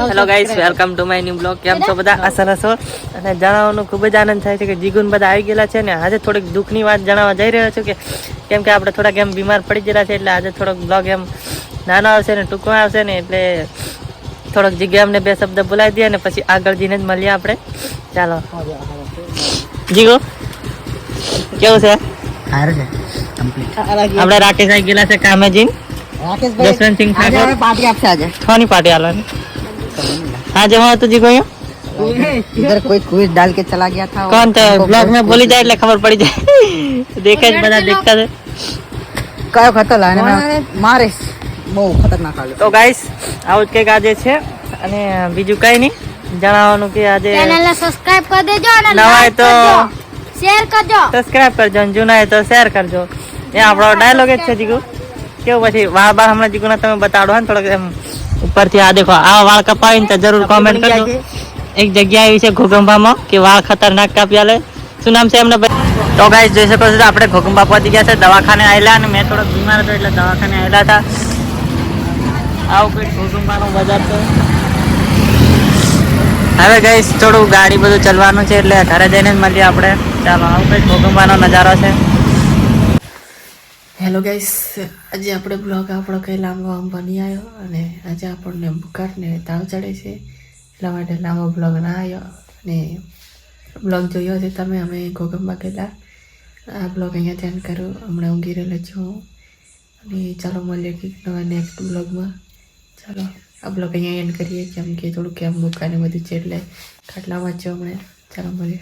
Hello guys, welcome to my new blog. કેમ છો બધા? આશા છો અને જણાવવાનું ખૂબ જ આનંદ થાય છે કે જીગુન બધા આવી ગયેલા છે ને આજે થોડીક દુઃખની વાત જણાવવા જઈ રહ્યો છું કે કેમ કે આપણે થોડાક એમ બીમાર પડી ગયેલા છે એટલે આજે થોડોક બ્લોગ એમ નાનો આવશે ને ટૂંકો આવશે ને એટલે થોડોક જગ્યા અમને બે શબ્દ બોલાવી દઈએ ને પછી આગળ જઈને જ મળીએ આપણે. ચાલો જીગો, કેવું છે? સારું છે કમ્પ્લીટ. આપણે રાકેશ આવી ગયેલા છે કામે જઈને. जसवंत सिंह ठाकुर पार्टी आपसे आज कौन पार्टी वाला आज वहाँ तो जी कोई इधर कोई क्विज डाल के चला गया था. कौन था ब्लॉग में बोली जाए એટલે ખબર પડી જાય દેખે જ બધા દેખતા છે કયો ખતર લાને મારે બહુ ખતરનાક હાલ. તો ગાઈસ આવું જ કંઈક આજે છે અને બીજું કઈ નહીં જણાવવાનું કે આજે ચેનલને સબસ્ક્રાઇબ કરી દેજો અને નવા હોય તો શેર કરજો. સબસ્ક્રાઇબ કરજો અને જૂના હોય તો શેર કરજો. એ આપણો ડાયલોગ જ છે જીગુ. કેવું પછી વાળ બાર હમણાં જીગુના તમે બતાડો ને થોડોક એમ ઉપરથી. આ દેખો આ વાળ કપાવીને તો જરૂર કોમેન્ટ કરજો. એક જગ્યા એવી છે ઘોગંબામાં કે વાળ ખતરનાક કાપ્યા લે. શું નામ છે એમને? તો ગાઈસ જોઈ શકો છો આપણે ઘોગંબા પહોંચી ગયા છે. દવાખાને આવેલા અને મેં થોડોક બીમાર હતો એટલે દવાખાને આવેલા હતા. આવું કંઈક ઘોગંબાનું બજાર છે. હવે ગાઈસ થોડું ગાડી બધું ચલવાનું છે એટલે ઘરે જઈને જ મળીએ આપણે. ચાલો આવું કંઈક ઘોગંબાનો નજારો છે. હેલો ગાઈસ, આજે આપણે બ્લોગ આપણો કંઈ લાંબો આમ બની આવ્યો અને આજે આપણને બુખાર ને તાવ ચડે છે એટલા માટે લાંબો બ્લોગ ના આવ્યો. અને બ્લોગ જોયો છે તમે, અમે ઘોગંબા ગયેલા. આ બ્લોગ અહીંયા ધ્યાન કરું, હમણાં ઊંઘી રહેલા છું અને ચાલો મળીએ કંઈક નવા નેક્સ્ટ બ્લોગમાં. ચાલો આ બ્લોગ અહીંયા એન્ડ કરીએ કેમ કે થોડુંક કેમ બુખાર ને બધું છે એટલે ખાટલામાં જ છે હમણાં. ચાલો મળીએ.